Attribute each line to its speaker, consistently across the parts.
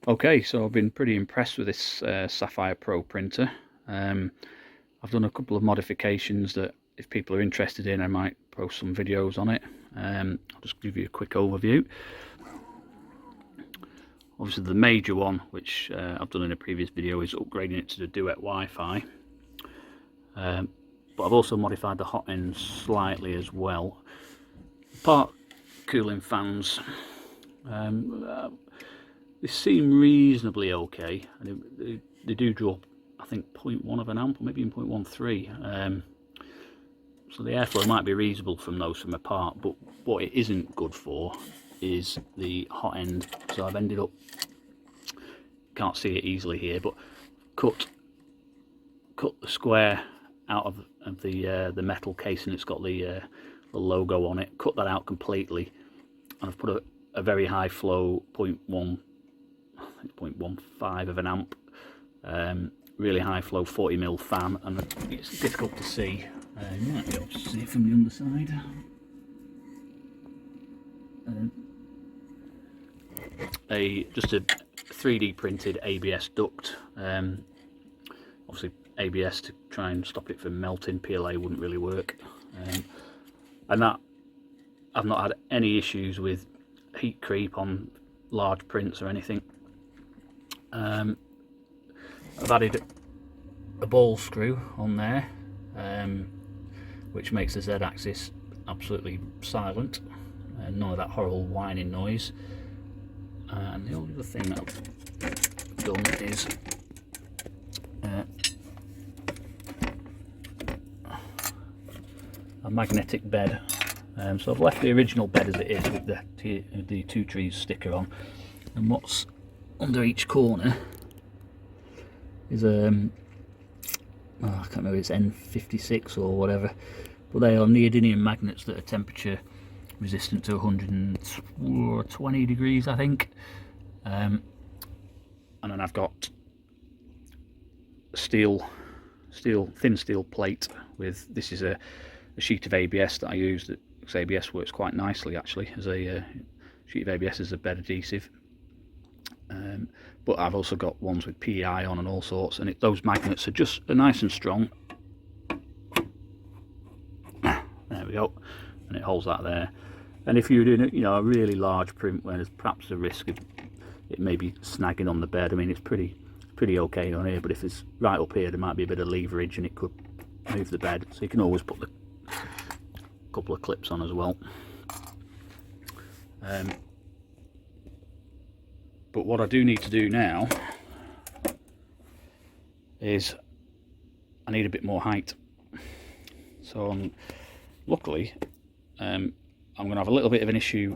Speaker 1: Okay, so I've been pretty impressed with this Sapphire Pro printer. I've done a couple of modifications that if people are interested in, I might post some videos on it. I'll just give you a quick overview. Obviously the major one, which I've done in a previous video, is upgrading it to the Duet Wi-Fi. But I've also modified the hot end slightly as well. Part cooling fans, they seem reasonably okay, and they do draw, I think, 0.1 of an amp, or maybe even 0.13. So the airflow might be reasonable from those from apart, but what it isn't good for is the hot end. So I've ended up, can't see it easily here, but cut the square out of the metal casing. It's got the logo on it. Cut that out completely, and I've put a very high flow 0.1, I think 0.15 of an amp, really high flow 40mm fan, and it's difficult to see. You might be able to see it from the underside. Just a 3D printed ABS duct. Obviously ABS to try and stop it from melting. PLA wouldn't really work. And that, I've not had any issues with heat creep on large prints or anything. I've added a ball screw on there, which makes the Z-axis absolutely silent, none of that horrible whining noise. And the only other thing that I've done is a magnetic bed. So I've left the original bed as it is with the two trees sticker on, and what's under each corner is I can't remember, it's N56 or whatever, but they are neodymium magnets that are temperature resistant to 120 degrees, I think. And then I've got thin steel plate with, this is a sheet of ABS that I use, that ABS works quite nicely actually as a sheet of ABS as a bed adhesive. But I've also got ones with PEI on and all sorts, and those magnets are just nice and strong. There we go, and it holds that there. And if you're doing, you know, a really large print where there's perhaps a risk of it maybe snagging on the bed, I mean, it's pretty okay on here, but if it's right up here, there might be a bit of leverage and it could move the bed. So you can always put the couple of clips on as well. But what I do need to do now is I need a bit more height. So luckily I'm going to have a little bit of an issue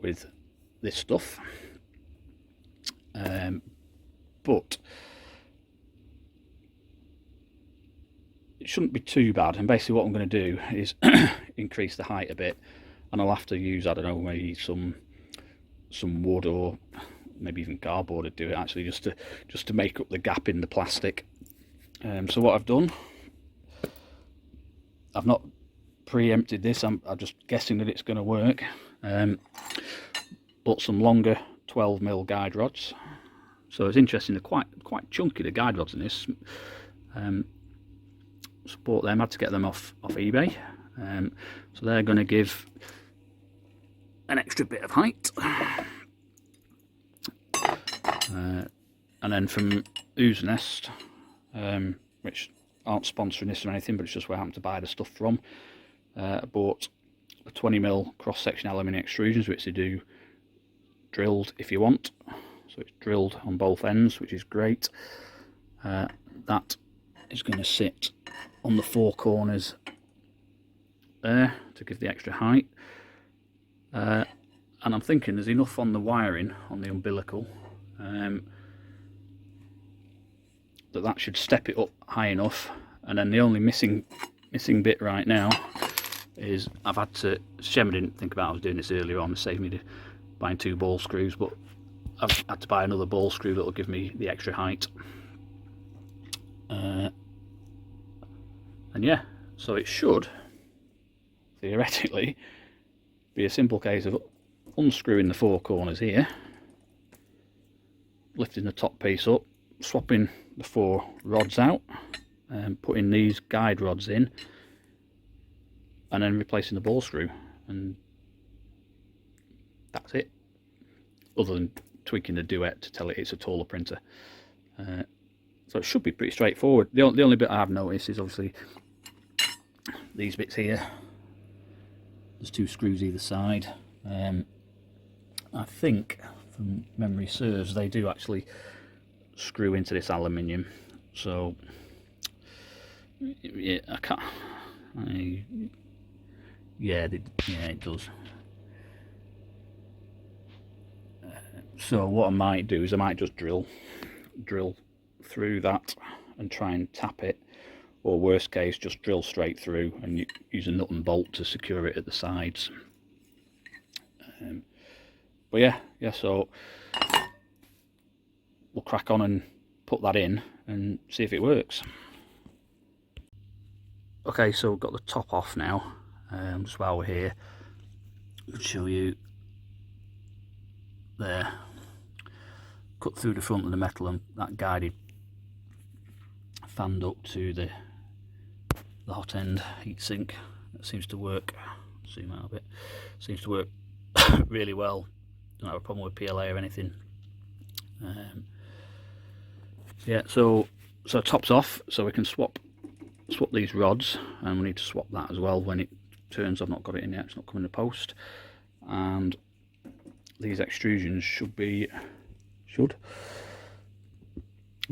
Speaker 1: with this stuff, but it shouldn't be too bad. And basically what I'm going to do is increase the height a bit, and I'll have to use, I don't know, maybe some wood or maybe even cardboard to do it actually, just to make up the gap in the plastic. So what I've done, I've not pre-emptied this, I'm just guessing that it's going to work. But some longer 12mm guide rods. So it's interesting, they're quite chunky, the guide rods in this. Support them, had to get them off eBay. So they're going to give an extra bit of height. And then from Ooze Nest, which aren't sponsoring this or anything, but it's just where I happen to buy the stuff from, I bought a 20mm cross-section aluminium extrusions, which they do drilled if you want. So it's drilled on both ends, which is great. That is going to sit on the four corners there to give the extra height. And I'm thinking there's enough on the wiring on the umbilical that should step it up high enough. And then the only missing bit right now is I've had to, shame I didn't think about I was doing this earlier on, it saved me buying 2 ball screws, but I've had to buy another ball screw that will give me the extra height. And yeah, so it should theoretically be a simple case of unscrewing the 4 corners here, lifting the top piece up, swapping the 4 rods out, and putting these guide rods in, and then replacing the ball screw, and that's it, other than tweaking the Duet to tell it it's a taller printer. So it should be pretty straightforward. The only bit I've noticed is obviously these bits here. There's 2 screws either side. I think, from memory serves, they do actually screw into this aluminium. So yeah, I can't. Yeah, it does. So what I might do is I might just drill through that and try and tap it, or worst case just drill straight through and use a nut and bolt to secure it at the sides. But yeah, so we'll crack on and put that in and see if it works. Okay, so we've got the top off now. Just while we're here, I'll show you there. Cut through the front of the metal, and that guided fanned up to the hot end heatsink. That seems to work. Zoom out a bit. Seems to work really well. Don't have a problem with PLA or anything. Yeah, so top's off, so we can swap these rods, and we need to swap that as well when it turns. I've not got it in yet, it's not coming to post. And these extrusions should be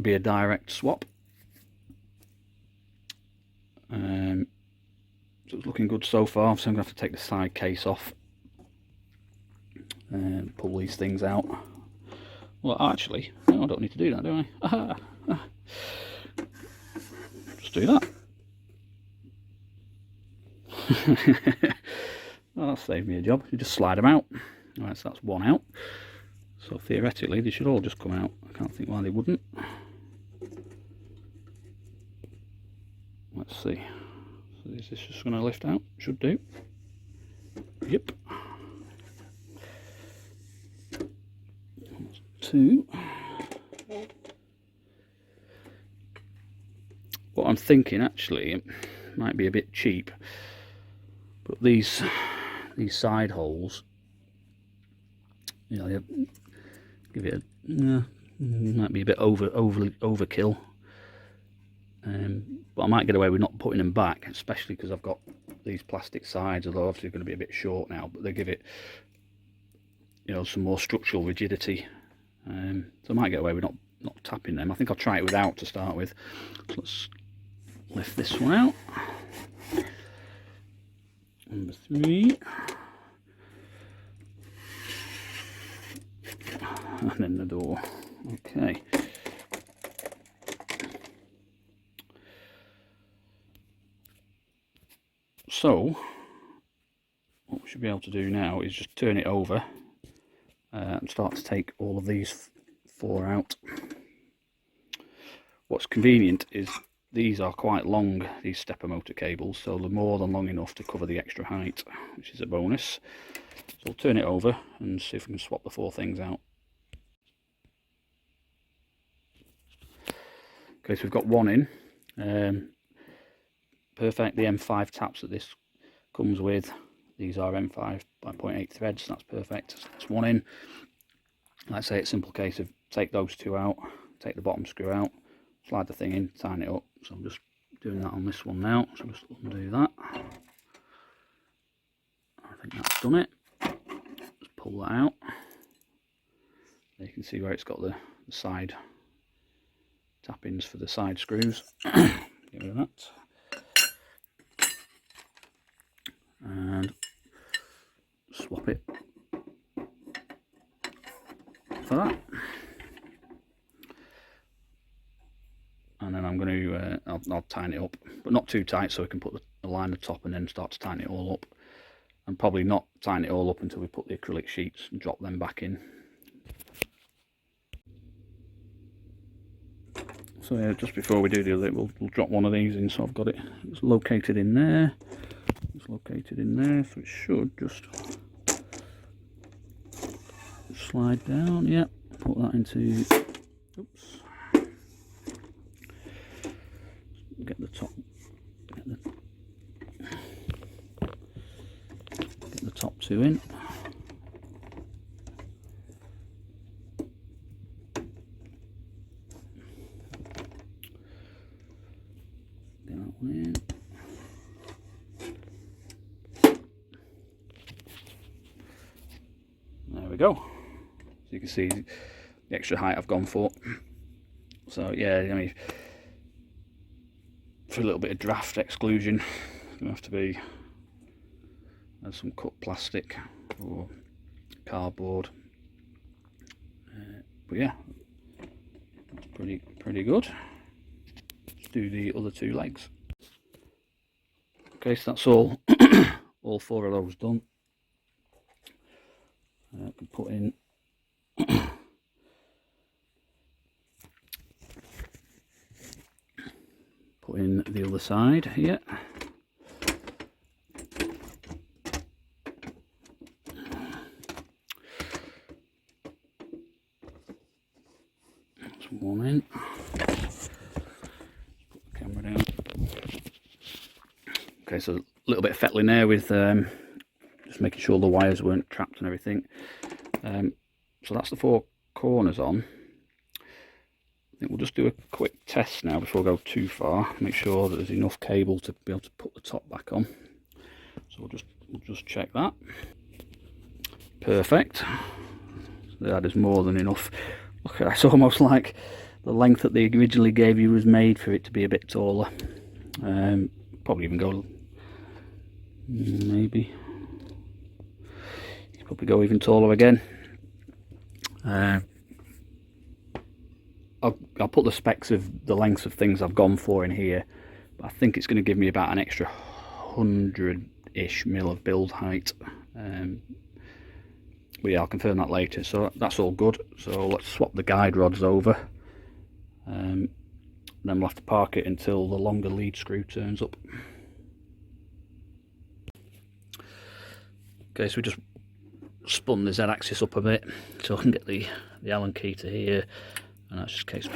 Speaker 1: a direct swap. So it's looking good so far, so I'm going to have to take the side case off and pull these things out. Well, actually, no, I don't need to do that, do I? Just do that. Well, that saved me a job. You just slide them out. Alright, so that's one out. So theoretically, they should all just come out. I can't think why they wouldn't. Let's see. So is this just going to lift out? Should do. Yep. 2. What I'm thinking, actually, it might be a bit cheap, but these side holes, you know, give it a, might be a bit overkill. But I might get away with not putting them back, especially because I've got these plastic sides, although obviously going to be a bit short now, but they give it, you know, some more structural rigidity. So I might get away with not tapping them. I think I'll try it without to start with. So let's lift this one out. Number 3. And then the door. Okay. So what we should be able to do now is just turn it over and start to take all of these 4 out. What's convenient is these are quite long, these stepper motor cables, so they're more than long enough to cover the extra height, which is a bonus. So we'll turn it over and see if we can swap the 4 things out. Okay, so we've got one in. Perfect. The M5 taps that this comes with, these are M5 by 0.8 threads. That's perfect. That's one in. Let's say it's a simple case of take those 2 out, take the bottom screw out, slide the thing in, tighten it up. So I'm just doing that on this one now. So just undo that. I think that's done it. Just pull that out. There you can see where it's got the side tap-ins for the side screws. Get rid of that. And swap it for that. And then I'm going to I'll tighten it up, but not too tight, so we can put the line at the top and then start to tighten it all up. And probably not tighten it all up until we put the acrylic sheets and drop them back in. So yeah, just before we do the other, we'll drop one of these in. So I've got it, it's located in there. It's located in there, so it should just slide down. Yeah, put that into Oops. Get the top. Get the top two in. Get that one in. There we go. So you can see the extra height I've gone for. So yeah, I mean, for a little bit of draft exclusion, it's going to have to be some cut plastic or cardboard. But yeah, that's pretty good. Let's do the other two legs. Okay, so that's all all four of those done. I can put in the other side here. That's one in. Put the camera down. Okay, so a little bit of fettling there with just making sure the wires weren't trapped and everything. So that's the four corners on. I think we'll just do a quick test now before we go too far. Make sure that there's enough cable to be able to put the top back on. So we'll just check that. Perfect. So that is more than enough. Look, it's almost like the length that they originally gave you was made for it to be a bit taller. Probably even go, maybe. You probably go even taller again. I'll put the specs of the lengths of things I've gone for in here, but I think it's going to give me about an extra 100-ish mil of build height. But yeah, I'll confirm that later. So that's all good. So let's swap the guide rods over. Then we'll have to park it until the longer lead screw turns up. Okay, so we just spun the Z-axis up a bit so I can get the Allen key to here, and that's just a case of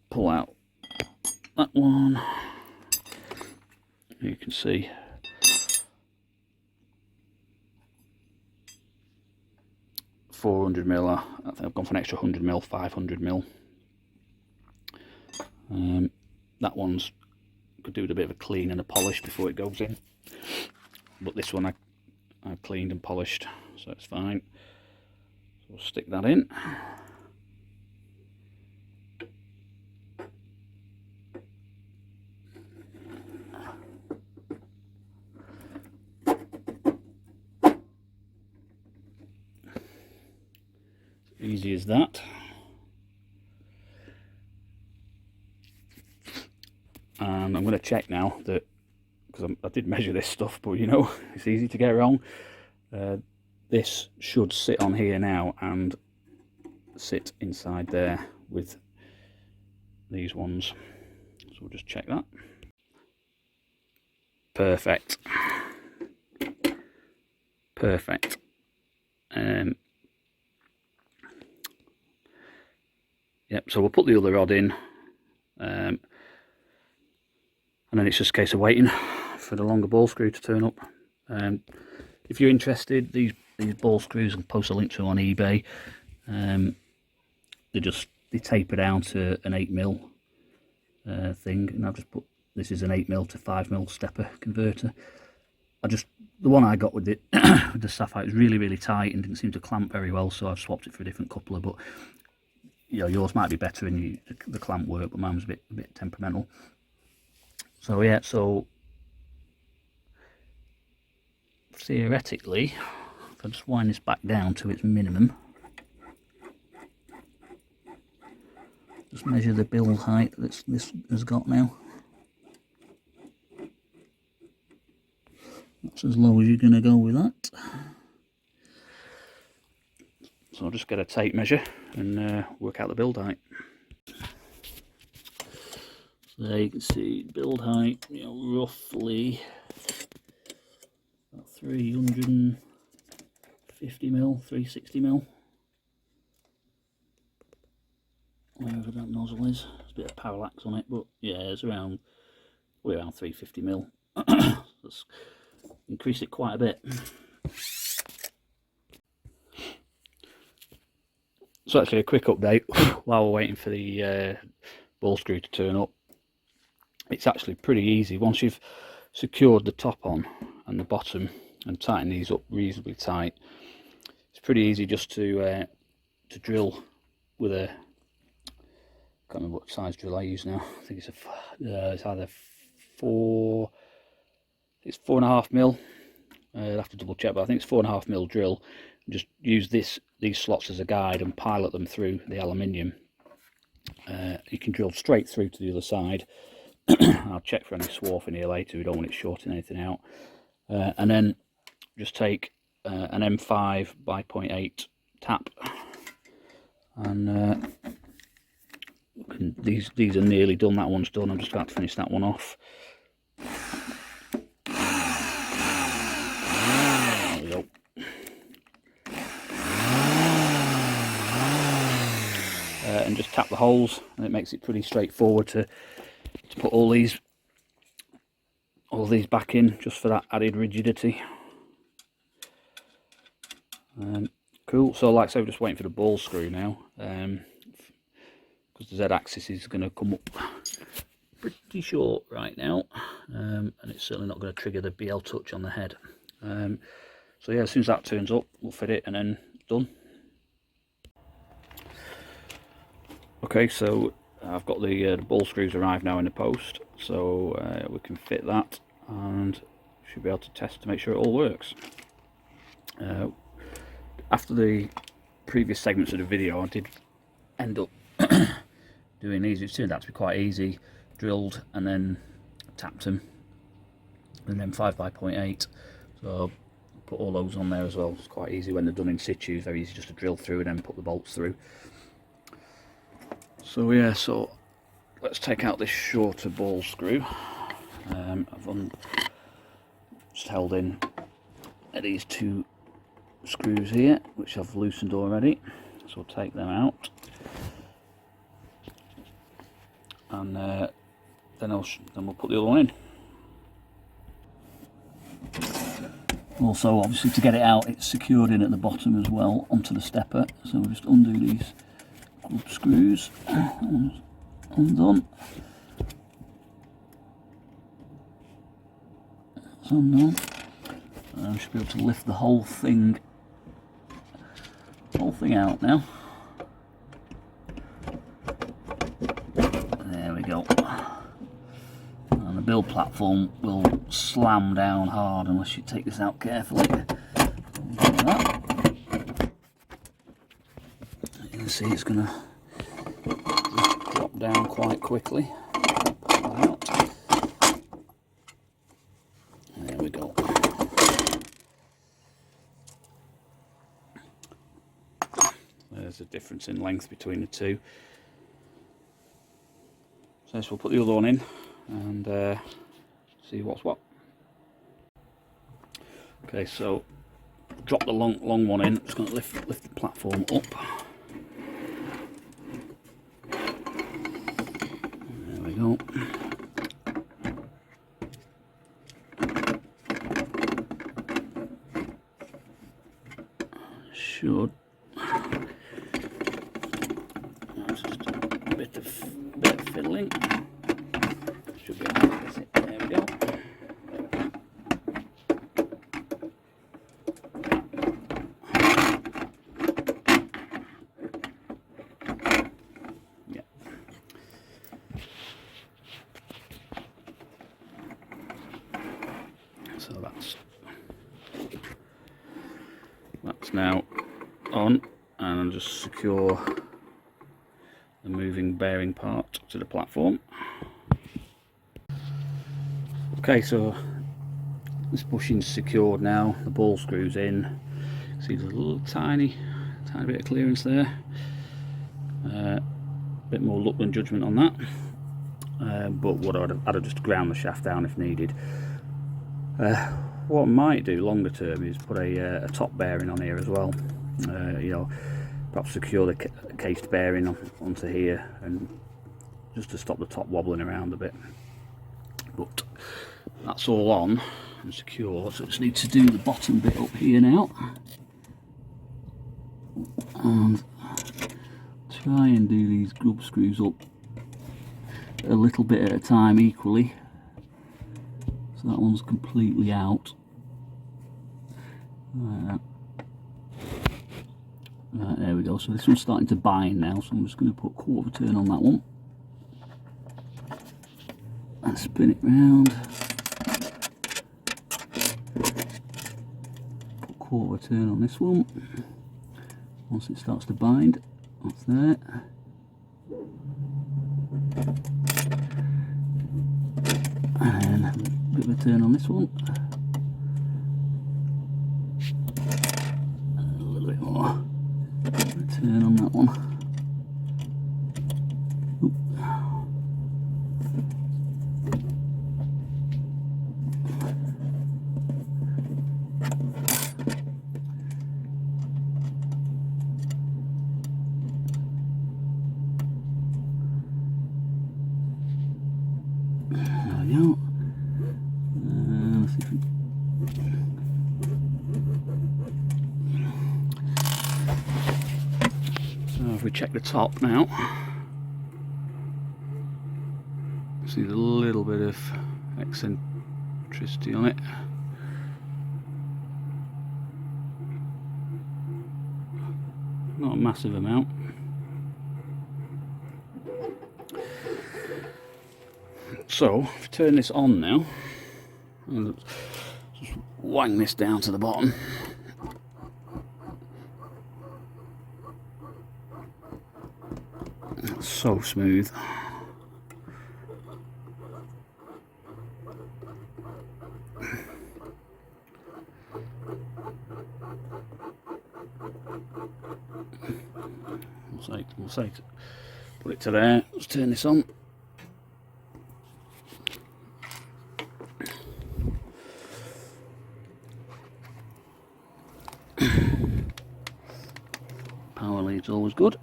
Speaker 1: pull out that one. You can see $400 I think I've gone for an extra $100 $500. That one's could do with a bit of a clean and a polish before it goes in, but this one I cleaned and polished, so it's fine. So we'll stick that in. Easy as that. And I'm going to check now that, because I did measure this stuff, but you know, it's easy to get wrong. This should sit on here now and sit inside there with these ones. So we'll just check that. Perfect. Perfect. Yep, so we'll put the other rod in, and then it's just a case of waiting for the longer ball screw to turn up. If you're interested, these ball screws, I'll post a link to on eBay. They taper down to an 8mm thing, and I've just put, this is an 8mm to 5mm stepper converter. The one I got with it, with the Saphire, was really tight and didn't seem to clamp very well, so I've swapped it for a different coupler. But you know, yours might be better and the clamp work, but mine was a bit temperamental. So yeah, so theoretically, if I just wind this back down to its minimum, just measure the build height that this has got now. That's as low as you're going to go with that. So I'll just get a tape measure and work out the build height. So there you can see build height, you know, roughly about 350mm, 360mm. wherever that nozzle is. There's a bit of parallax on it, but yeah, it's around 350 mil. Let's increase it quite a bit. So actually a quick update while we're waiting for the ball screw to turn up. It's actually pretty easy once you've secured the top on and the bottom and tighten these up reasonably tight. It's pretty easy just to drill with a, I can't remember what size drill I use now. I think it's either it's 4.5 mil. I'll have to double check, but I think it's 4.5 mil drill. Just use these slots as a guide and pilot them through the aluminium. You can drill straight through to the other side. I'll check for any swarf in here later. We don't want it shorting anything out. And then just take an M5 by 0.8 tap, and these are nearly done. That one's done. I'm just about to finish that one off. There we go. And just tap the holes, and it makes it pretty straightforward to put all these back in, just for that added rigidity. Cool. So like I say, we're just waiting for the ball screw now, because the Z-axis is going to come up pretty short right now, and it's certainly not going to trigger the BL touch on the head. So yeah, as soon as that turns up, we'll fit it and then done. Okay, so I've got the ball screws arrived now in the post, so we can fit that and should be able to test to make sure it all works. After the previous segments of the video, I did end up doing these. It turned out to be quite easy. Drilled and then tapped them, and then 5 by 0.8. So put all those on there as well. It's quite easy when they're done in situ. Very easy just to drill through and then put the bolts through. So yeah, so let's take out this shorter ball screw. I've just held in these two screws here, which I've loosened already. So we'll take them out, and then we'll put the other one in. Also, obviously, to get it out, it's secured in at the bottom as well onto the stepper. So we'll just undo these grub screws. Undone. That's undone. And I should be able to lift the whole thing out now. There we go. And the build platform will slam down hard unless you take this out carefully. Like that. You can see it's going to drop down quite quickly. There we go. There's a difference in length between the two. So we'll put the other one in and see what's what. Okay, so drop the long one in. Just going to lift the platform up. There we go. Should. That's just a bit of fiddling. Should be able to get it. There we go. Yeah. So that's now on, and I'll just secure the moving bearing part to the platform. Okay, so this bushing's secured now, the ball screw's in. See there's a little tiny bit of clearance there. Bit more luck than judgment on that, but what I'd have just ground the shaft down if needed. What I might do longer term is put a top bearing on here as well. You know, perhaps secure the cased bearing onto here, and just to stop the top wobbling around a bit. But that's all on and secure, so I just need to do the bottom bit up here now and try and do these grub screws up a little bit at a time equally, so that one's completely out. Right, there we go. So this one's starting to bind now, so I'm just going to put quarter turn on that one and spin it round. Put quarter turn on this one. Once it starts to bind, that's there. And a bit of a turn on this one. And a little bit more. Turn on that one. Oop. There we go. Let's see if we... So if we check the top now, see a little bit of eccentricity on it. Not a massive amount. So, if we turn this on now, and just wang this down to the bottom. That's so smooth. We'll say put it to there. Let's turn this on. Power lead's always good.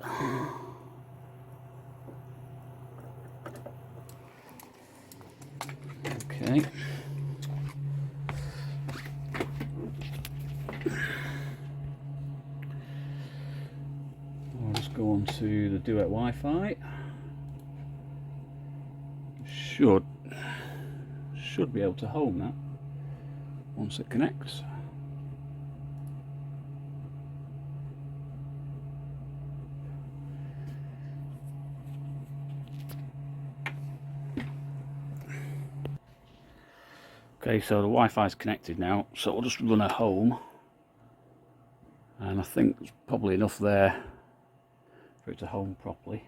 Speaker 1: Okay. I'll just go on to the Duet Wi-Fi. Should be able to home that once it connects. Okay, so the Wi-Fi is connected now, so we'll just run a home, and I think there's probably enough there for it to home properly.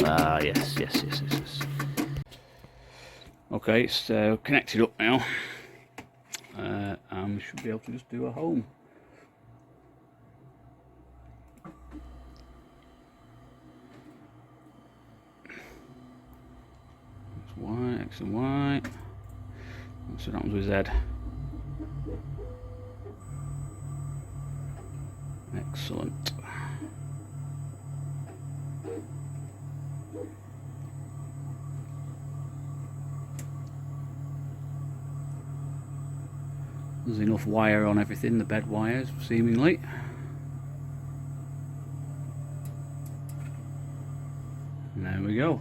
Speaker 1: Ah, yes. Okay, it's connected up now. And we should be able to just do a home. That's Y, X and Y. That's what happens with Z. Excellent. There's enough wire on everything, the bed wires, seemingly. And there we go.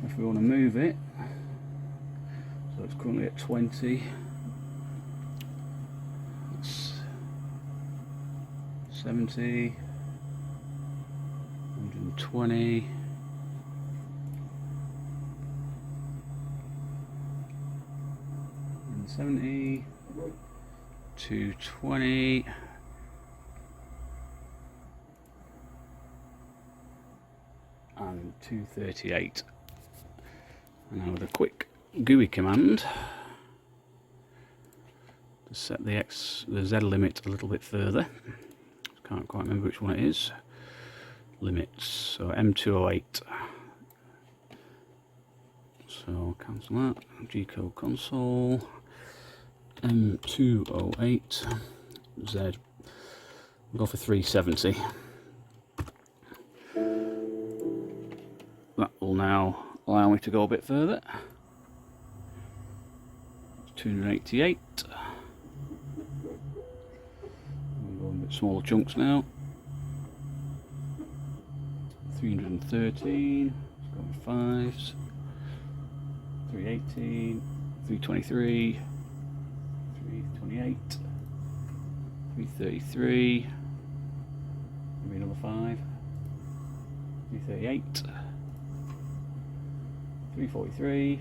Speaker 1: If we want to move it, so it's currently at 20. That's 70, 120. 70, 220, and 238. And now with a quick GUI command to set the Z limit a little bit further. Can't quite remember which one it is. limits. So M208. So cancel that. G-code console. M208 Z. We'll go for 370. That will now allow me to go a bit further. 288. We'll go a bit smaller chunks now. 313. Let's go with fives. 318. 323. 328. 333. Maybe another 5. 338. 343.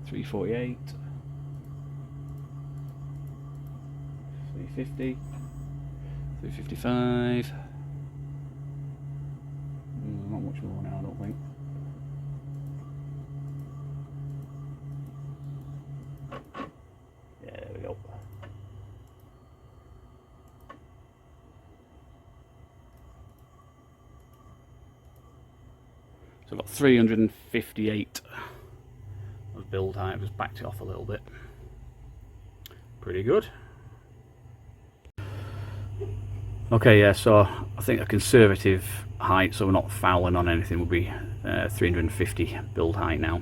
Speaker 1: 348. 350. 355. Not much more now, I don't think. Yeah, there we go. So I've got 358 of build height. I've just backed it off a little bit. Pretty good. Okay, yeah, so I think a conservative height, so we're not fouling on anything, would be 350 build height now.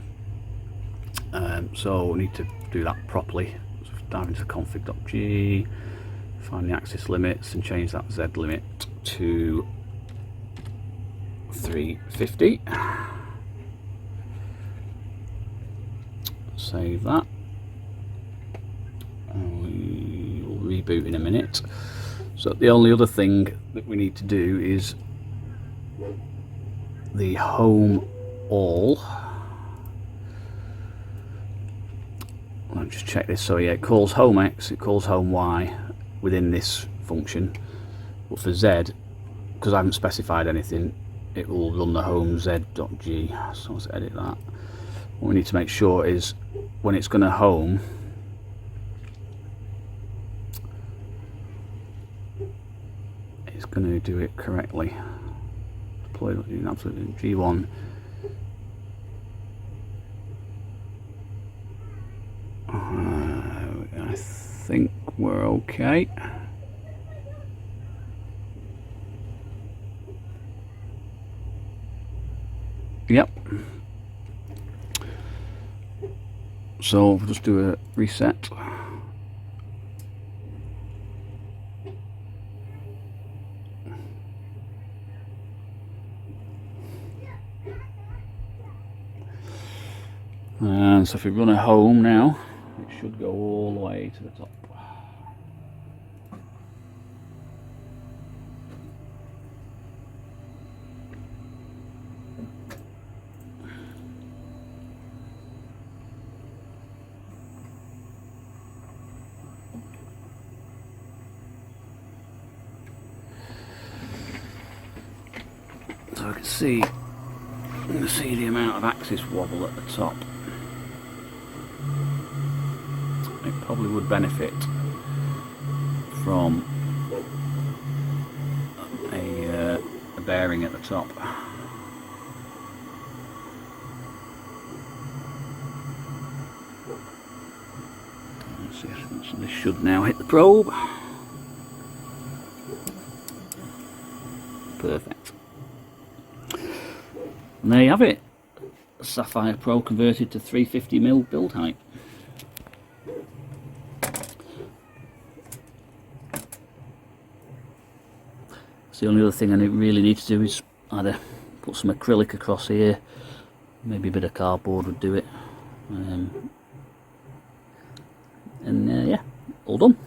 Speaker 1: So we need to do that properly. So dive into config.g, find the axis limits and change that Z limit to 350. Save that. And we will reboot in a minute. So the only other thing that we need to do is the home all. Let me just check this. So yeah, it calls home X, it calls home Y within this function. But for Z, because I haven't specified anything, it will run the home z.g. So let's edit that. What we need to make sure is when it's going to home, it's going to do it correctly. Deploy absolutely G1. I think we're okay. Yep. So we'll just do a reset. And so if we run a home now, it should go all the way to the top. So I can see, the amount of axis wobble at the top. It probably would benefit from a bearing at the top. Let's see, so this should now hit the probe. Perfect. And there you have it. Sapphire Pro converted to 350mm build height. The only other thing I really need to do is either put some acrylic across here, maybe a bit of cardboard would do it, and yeah, all done.